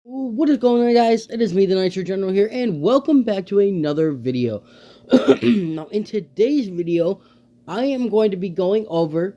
What is going on, guys? It is me, the Nitro General here, and welcome back to another video. Now, in today's video, I am going to be going over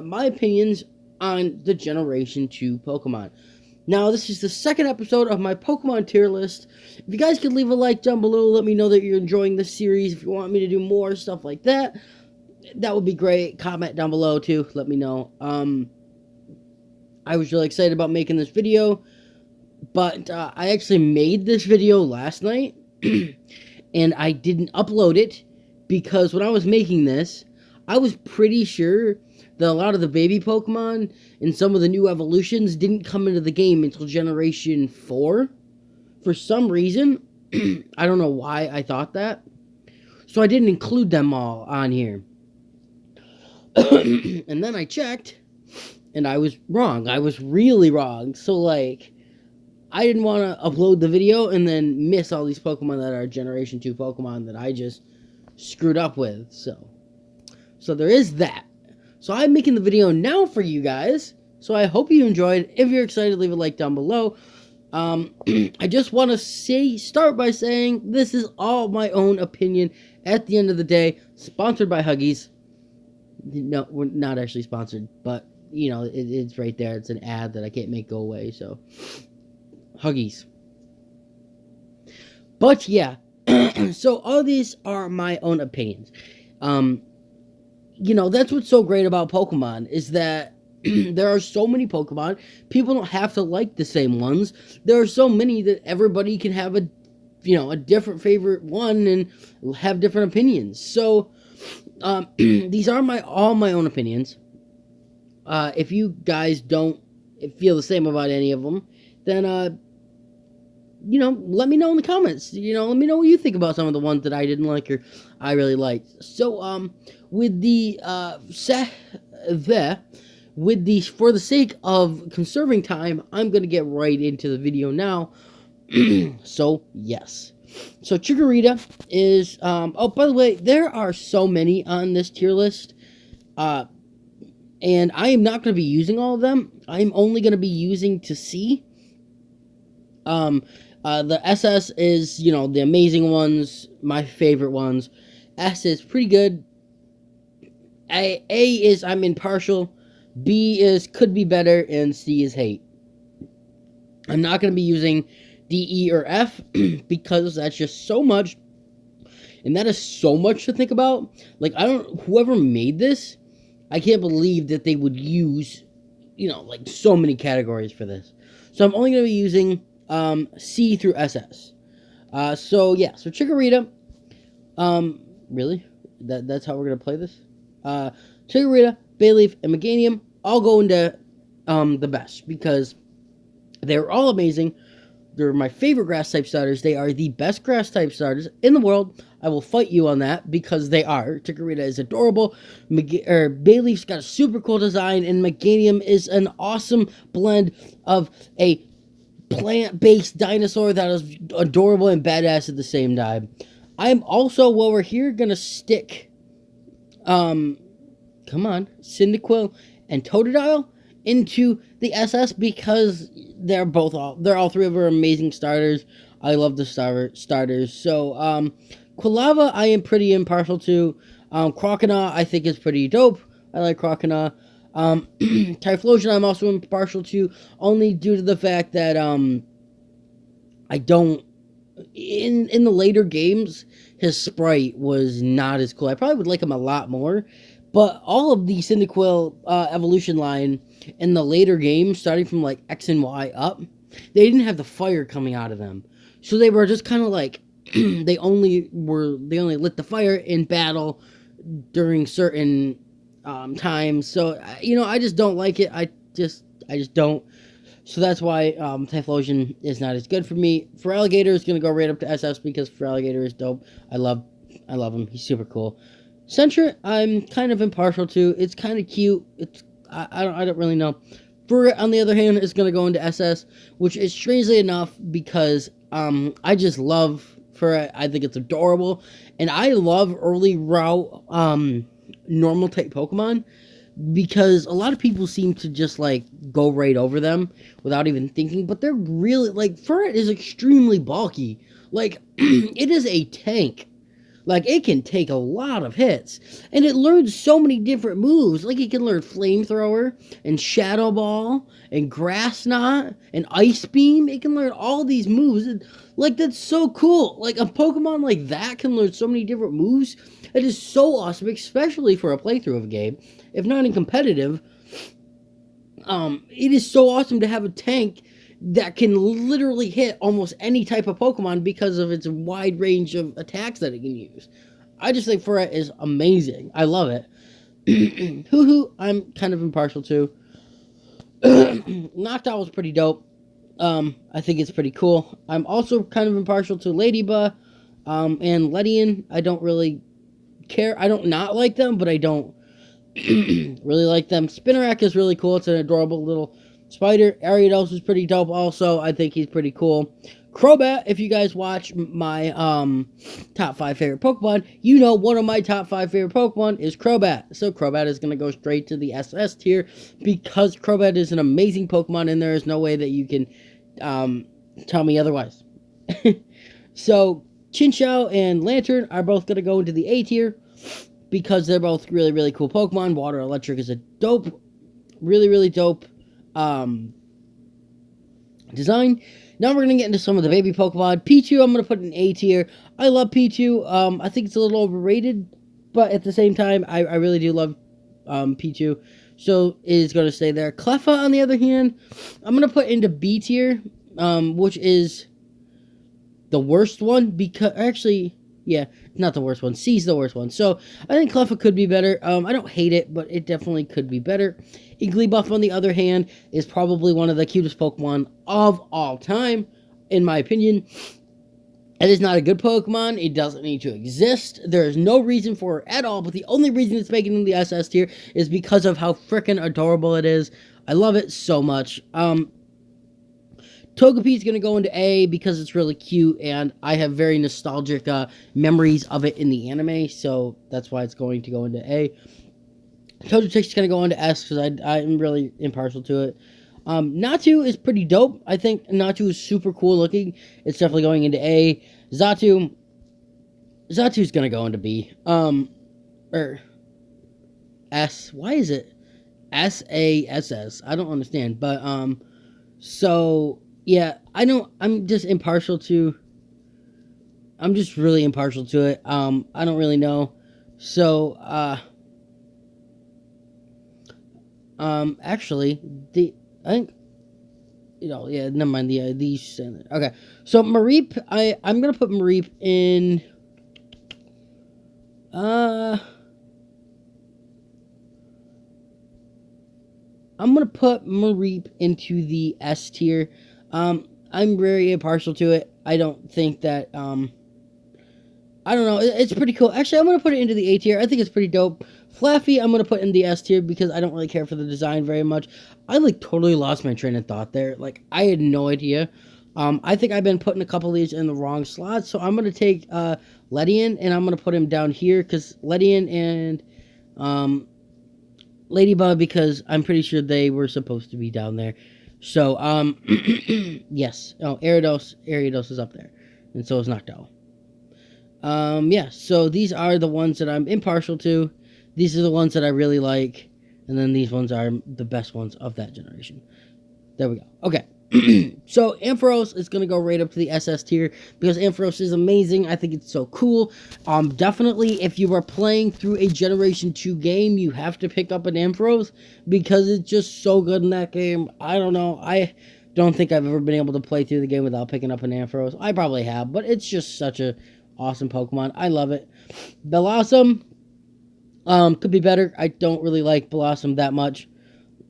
my opinions on the Generation 2 Pokemon. Now, this is the second episode of my Pokemon tier list. If you guys could leave a like down below, let me know that you're enjoying this series. If you want me to do more stuff like that, that would be great. Comment down below, too. Let me know. I was really excited about making this video. But I actually made this video last night, and I didn't upload it because when I was making this, I was pretty sure that a lot of the baby Pokemon and some of the new evolutions didn't come into the game until Generation 4. For some reason, I don't know why I thought that. So I didn't include them all on here. And then I checked, and I was wrong. I was really wrong. So, like, I didn't want to upload the video and then miss all these Pokemon that are Generation 2 Pokemon that I just screwed up with. So there is that. So I'm making the video now for you guys. So I hope you enjoyed. If you're excited, leave a like down below. I just want to start by saying this is all my own opinion at the end of the day. Sponsored by Huggies. No, we're not actually sponsored, but, you know, it's right there. It's an ad that I can't make go away, so... Huggies. But yeah, so all these are my own opinions. You know, that's what's so great about Pokemon is that there are so many Pokemon. People don't have to like the same ones. There are so many that everybody can have a different favorite one and have different opinions. So these are all my own opinions. If you guys don't feel the same about any of them, then let me know in the comments. Let me know what you think about some of the ones that I didn't like or I really liked. So, for the sake of conserving time, I'm gonna get right into the video now. So, yes. So, Chikorita is, oh, by the way, there are so many on this tier list, and I am not going to be using all of them. I'm only going to be using to see. The SS is, the amazing ones, my favorite ones. S is pretty good. A is I'm impartial. B is could be better, and C is hate. I'm not going to be using D, E, or F because that's just so much, and that is so much to think about. Like, whoever made this, I can't believe that they would use, like, so many categories for this. So I'm only going to be using C through SS. So Chikorita. Really? That's how we're gonna play this? Chikorita, Bayleaf, and Meganium all go into the best because they're all amazing. They're my favorite grass type starters. They are the best grass type starters in the world. I will fight you on that because they are. Chikorita is adorable. Bayleaf's got a super cool design, and Meganium is an awesome blend of a plant-based dinosaur that is adorable and badass at the same time. I'm also, while we're here, gonna stick Cyndaquil and Totodile into the SS because they're all three of our amazing starters. I love the starters. So Quilava I am pretty impartial to. Croconaw I think is pretty dope. I like Croconaw. Typhlosion I'm also impartial to, only due to the fact that I don't in the later games his sprite was not as cool. I probably would like him a lot more, but all of the Cyndaquil evolution line in the later games, starting from like X and Y up, they didn't have the fire coming out of them, so they were just kind of like they only lit the fire in battle during certain times. So I just don't like it. I just don't. So that's why Typhlosion is not as good for me. Feraligatr is gonna go right up to SS because Feraligatr is dope. I love him. He's super cool. Sentret I'm kind of impartial to. It's kind of cute. I don't really know. Furret, on the other hand, is gonna go into SS, which is strangely enough because I just love Furret. I think it's adorable, and I love early route normal type Pokemon because a lot of people seem to just like go right over them without even thinking, but they're really like Furret is extremely bulky. Like it is a tank. Like it can take a lot of hits, and it learns so many different moves. Like it can learn flamethrower and shadow ball and grass knot and ice beam. It can learn all these moves. And, like that's so cool. Like a Pokemon like that can learn so many different moves. It is so awesome, especially for a playthrough of a game, if not in competitive. It is so awesome to have a tank that can literally hit almost any type of Pokemon because of its wide range of attacks that it can use. I just think Furret is amazing. I love it. Hoo-hoo, I'm kind of impartial to. Noctowl was pretty dope. I think it's pretty cool. I'm also kind of impartial to Ladybug and Ledian. I don't really care. I don't not like them, but I don't really like them. Spinarak is really cool. It's an adorable little spider. Ariados is pretty dope also. I think he's pretty cool. Crobat, if you guys watch my top 5 favorite Pokemon, you know one of my top 5 favorite Pokemon is Crobat. So Crobat is going to go straight to the SS tier because Crobat is an amazing Pokemon and there is no way that you can tell me otherwise. So Chinchou and Lantern are both going to go into the A tier because they're both really, really cool Pokemon. Water Electric is a dope, really, really dope design. Now we're going to get into some of the baby Pokemon. Pichu, I'm going to put in A tier. I love Pichu. I think it's a little overrated, but at the same time, I really do love Pichu. So it is going to stay there. Cleffa, on the other hand, I'm going to put into B tier, which is the worst one. Because, actually, yeah, not the worst one. C's the worst one. So I think Cleffa could be better. I don't hate it, but it definitely could be better. Igglybuff, on the other hand, is probably one of the cutest Pokemon of all time, in my opinion. It is not a good Pokemon. It doesn't need to exist. There is no reason for it at all, but the only reason it's making it in the SS tier is because of how freaking adorable it is. I love it so much. Togepi is going to go into A because it's really cute, and I have very nostalgic memories of it in the anime, so that's why it's going to go into A. Togetic is going to go into S because I'm really impartial to it. Natu is pretty dope. I think Natu is super cool looking. It's definitely going into A. Zatu's going to go into B. Or S. Why is it SASS? I don't understand. But, so, yeah, I'm just impartial to, I'm just really impartial to it. I don't really know. So, actually, I think, yeah, never mind, these, okay, so Mareep, I'm gonna put Mareep in, I'm gonna put Mareep into the S tier. I'm very impartial to it. I don't think that, I don't know, it's pretty cool. Actually, I'm gonna put it into the A tier. I think it's pretty dope. Flaffy, I'm going to put in the S tier because I don't really care for the design very much. I, totally lost my train of thought there. I had no idea. I think I've been putting a couple of these in the wrong slots, so I'm going to take Ledian, and I'm going to put him down here because Ledian and Ladybug, because I'm pretty sure they were supposed to be down there. So, yes. Oh, Ariados is up there, and so is Noctowl. Yeah, so these are the ones that I'm impartial to. These are the ones that I really like. And then these ones are the best ones of that generation. There we go. Okay. So Ampharos is going to go right up to the SS tier because Ampharos is amazing. I think it's so cool. Definitely, if you are playing through a Generation 2 game, you have to pick up an Ampharos because it's just so good in that game. I don't know. I don't think I've ever been able to play through the game without picking up an Ampharos. I probably have, but it's just such a awesome Pokemon. I love it. Blossom. Could be better. I don't really like Blossom that much.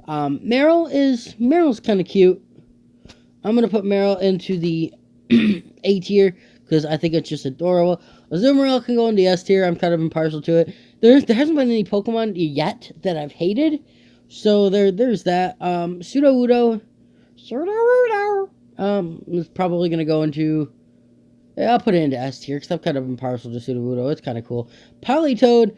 Meryl's kind of cute. I'm going to put Meryl into the A tier because I think it's just adorable. Azumarill can go in the S tier. I'm kind of impartial to it. There hasn't been any Pokemon yet that I've hated. So there's that. Sudowoodo is probably going to go into, I'll put it into S tier because I'm kind of impartial to Sudowoodo. It's kind of cool. Politoed,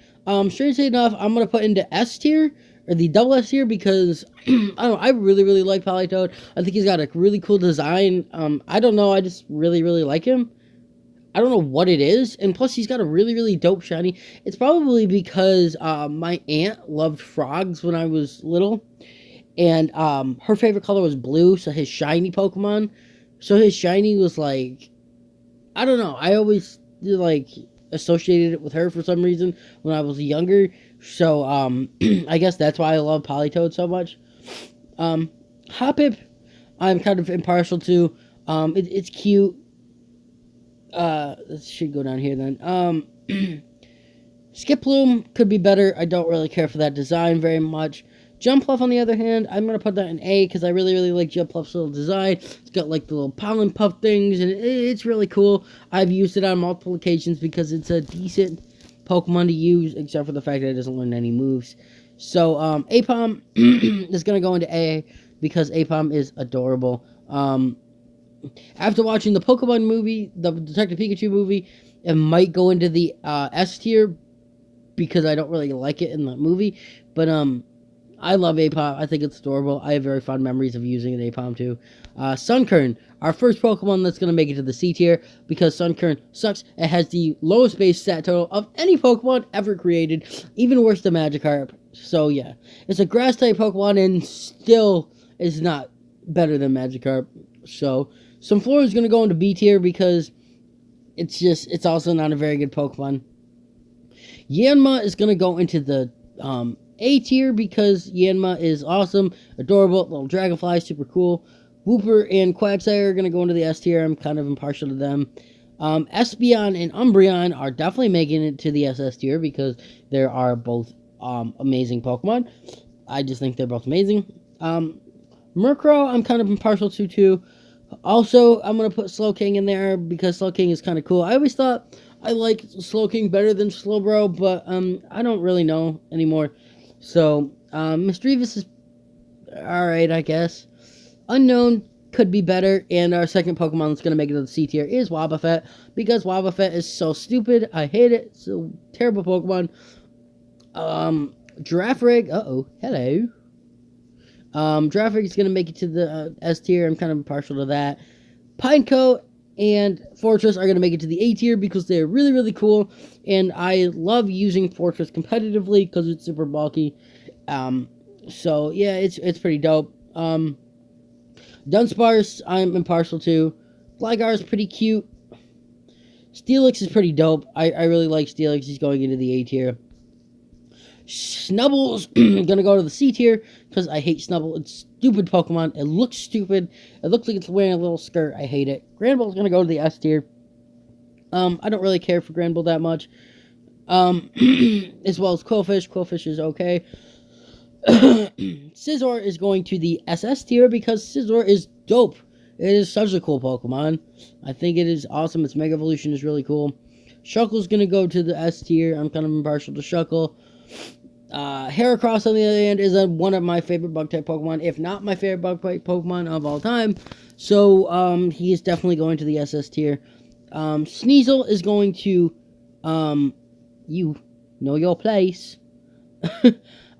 strangely enough, I'm going to put into S tier or the double S tier because I don't know, I really like Politoed. I think he's got a really cool design. I don't know, I just really like him. I don't know what it is, and plus he's got a really dope shiny. It's probably because my aunt loved frogs when I was little, and her favorite color was blue, so his shiny Pokemon, so his shiny was like, I don't know, I always like associated it with her for some reason when I was younger. So I guess that's why I love Politoed so much. Hoppip, I'm kind of impartial to. It's cute. This should go down here then. Skiploom could be better. I don't really care for that design very much. Jumpluff, on the other hand, I'm going to put that in A because I really like Jumpluff's little design. It's got like the little pollen puff things, and it's really cool. I've used it on multiple occasions because it's a decent Pokemon to use, except for the fact that it doesn't learn any moves. So, Apom is going to go into A because Apom is adorable. After watching the Pokemon movie, the Detective Pikachu movie, it might go into the S tier because I don't really like it in the movie. But I love Apom. I think it's adorable. I have very fond memories of using an Apom too. Sunkern, our first Pokemon that's going to make it to the C tier because Sunkern sucks. It has the lowest base stat total of any Pokemon ever created, even worse than Magikarp. So yeah, it's a grass type Pokemon and still is not better than Magikarp. So Sunflora is going to go into B tier because it's also not a very good Pokemon. Yanma is going to go into the A tier because Yanma is awesome, adorable, little dragonfly, super cool. Wooper and Quagsire are going to go into the S tier. I'm kind of impartial to them. Espeon and Umbreon are definitely making it to the SS tier because they are both amazing Pokemon. I just think they're both amazing. Murkrow, I'm kind of impartial to too. Also, I'm going to put Slowking in there because Slowking is kind of cool. I always thought I liked Slowking better than Slowbro, but I don't really know anymore. So, Misdreavus is alright, I guess. Unknown could be better, and our second Pokemon that's going to make it to the C tier is Wobbuffet, because Wobbuffet is so stupid. I hate it. It's a terrible Pokemon. Girafarig, hello. Girafarig is going to make it to the S tier. I'm kind of partial to that. Pineco and Fortress are going to make it to the A tier because they're really cool, and I love using Fortress competitively because it's super bulky. So yeah, it's pretty dope. Dunsparce, I'm impartial to. Gligar is pretty cute. Steelix is pretty dope. I really like Steelix. He's going into the A tier. Snubble's gonna go to the C tier because I hate Snubble. It's stupid Pokemon. It looks stupid. It looks like it's wearing a little skirt. I hate it. Granbull's gonna go to the S tier. I don't really care for Granbull that much. As well as Quillfish. Quillfish is okay. Scizor is going to the SS tier because Scizor is dope. It is such a cool Pokemon. I think it is awesome. Its Mega Evolution is really cool. Shuckle's gonna go to the S tier. I'm kind of impartial to Shuckle. Heracross, on the other hand, is one of my favorite Bug-type Pokemon, if not my favorite Bug-type Pokemon of all time. So, he is definitely going to the SS tier. Sneasel is going to, you know your place.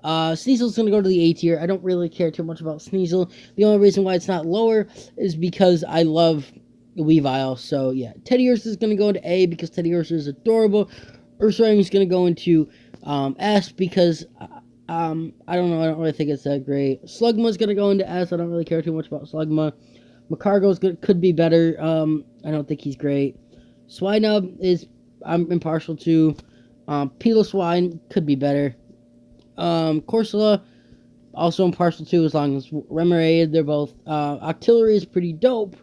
Sneasel's going to go to the A tier. I don't really care too much about Sneasel. The only reason why it's not lower is because I love Weavile. So, yeah. Teddiursa is going to go into A because Teddiursa is adorable. Ursaring is going to go into S because I don't know, I don't really think it's that great. Slugma's gonna go into S. I don't really care too much about Slugma. Macargo's could be better. I don't think he's great. Swinub is I'm impartial to. Piloswine could be better. Corsola also impartial to as long as Remoraid. They're both Octillery is pretty dope.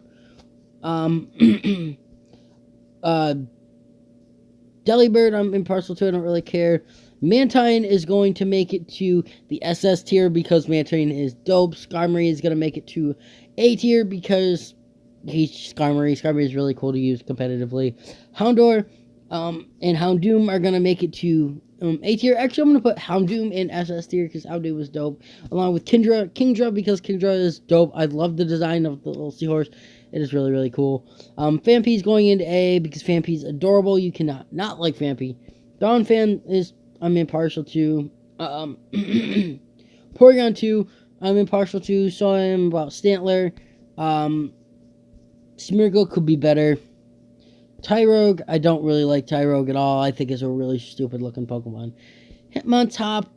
Delibird I'm impartial to. I don't really care. Mantine is going to make it to the SS tier because Mantine is dope. Skarmory is going to make it to A tier because he's Skarmory. Skarmory is really cool to use competitively. Houndour and Houndoom are going to make it to A tier. Actually, I'm going to put Houndoom in SS tier because Houndoom was dope. Along with Kingdra because Kingdra is dope. I love the design of the little seahorse. It is really cool. Phanpy's going into A because Phanpy's adorable. You cannot not like Phanpy. Donphan is I'm impartial to. Porygon 2, I'm impartial to, so I'm about Stantler. Smeargle could be better. Tyrogue, I don't really like Tyrogue at all. I think it's a really stupid looking Pokemon. Hitmontop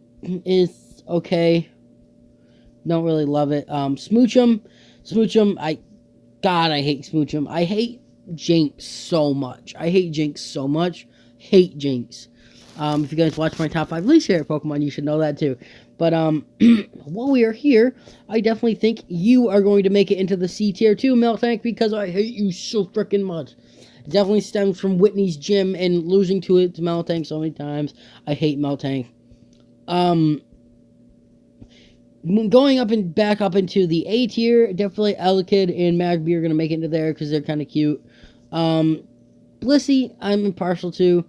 is okay. Don't really love it. Smoochum, I hate Smoochum. I hate Jinx so much. Hate Jinx. If you guys watch my top 5 least favorite Pokemon, you should know that too. But while we are here, I definitely think you are going to make it into the C tier too, Miltank, because I hate you so freaking much. It definitely stems from Whitney's gym and losing to it to Miltank so many times. I hate Miltank. Going up and back up into the A tier, definitely Elekid and Magby are going to make it into there because they're kind of cute. Blissey, I'm impartial to.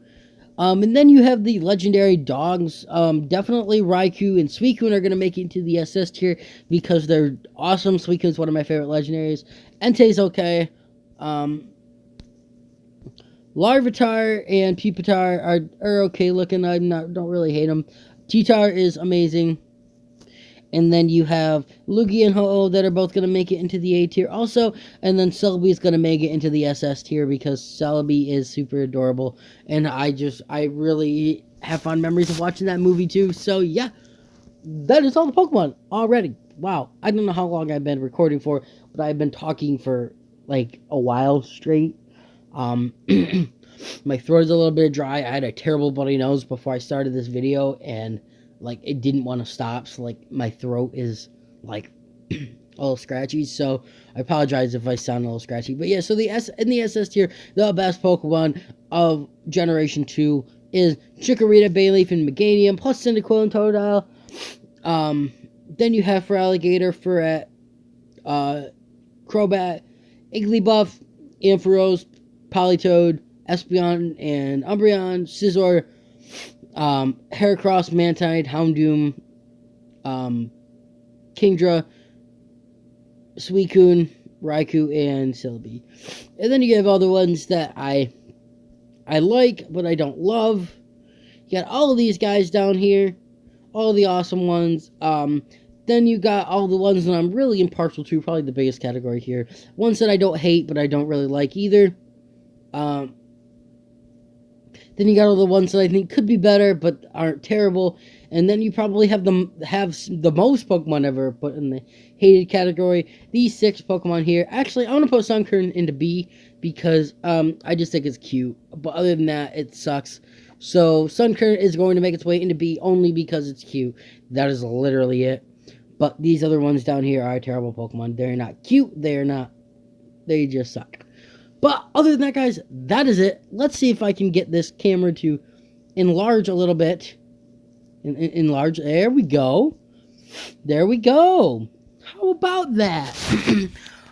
And then you have the legendary dogs. Definitely Raikou and Suicune are going to make it into the SS tier because they're awesome. Suicune's one of my favorite legendaries. Entei's okay. Larvitar and Pupitar are okay looking. Don't really hate them. Titar is amazing. And then you have Lugia and Ho-Oh that are both going to make it into the A tier also. And then Celebi is going to make it into the SS tier because Celebi is super adorable. And I really have fond memories of watching that movie too. So yeah, that is all the Pokemon already. Wow. I don't know how long I've been recording for, but I've been talking for like a while straight. My throat is a little bit dry. I had a terrible bloody nose before I started this video, and like it didn't want to stop, so like my throat is like a little scratchy, so I apologize if I sound a little scratchy. But yeah, so in the SS tier, the best Pokemon of Generation 2 is Chikorita, Bayleaf, and Meganium, plus Cyndaquil and Totodile. Then you have for Alligator, Furret, Crobat, Igglybuff, Ampharos, Politoed, Espeon, and Umbreon, Scizor, Heracross, Mantine, Houndoom, Kingdra, Suicune, Raikou, and Celebi. And then you have all the ones that I like, but I don't love. You got all of these guys down here, all the awesome ones. Then you got all the ones that I'm really impartial to, probably the biggest category here. Ones that I don't hate, but I don't really like either. Then you got all the ones that I think could be better, but aren't terrible. And then you probably have the most Pokemon ever put in the hated category. These 6 Pokemon here. Actually, I want to put Sunkern into B because I just think it's cute. But other than that, it sucks. So Sunkern is going to make its way into B only because it's cute. That is literally it. But these other ones down here are terrible Pokemon. They're not cute. They're not. They just suck. But other than that, guys, that is it. Let's see if I can get this camera to enlarge a little bit. Enlarge. There we go. There we go. How about that?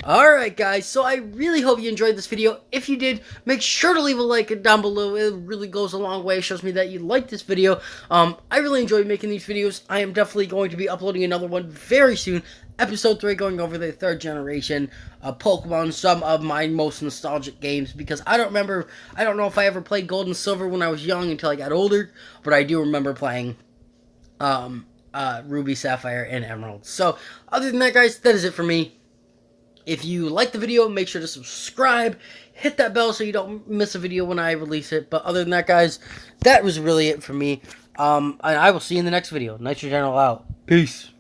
Alright, guys. So I really hope you enjoyed this video. If you did, make sure to leave a like down below. It really goes a long way. It shows me that you like this video. I really enjoy making these videos. I am definitely going to be uploading another one very soon. Episode 3, going over the 3rd generation Pokemon, some of my most nostalgic games, because I don't know if I ever played Gold and Silver when I was young until I got older, but I do remember playing Ruby, Sapphire, and Emerald. So, other than that, guys, that is it for me. If you like the video, make sure to subscribe, hit that bell so you don't miss a video when I release it. But other than that, guys, that was really it for me. And I will see you in the next video. Nitro General out. Peace.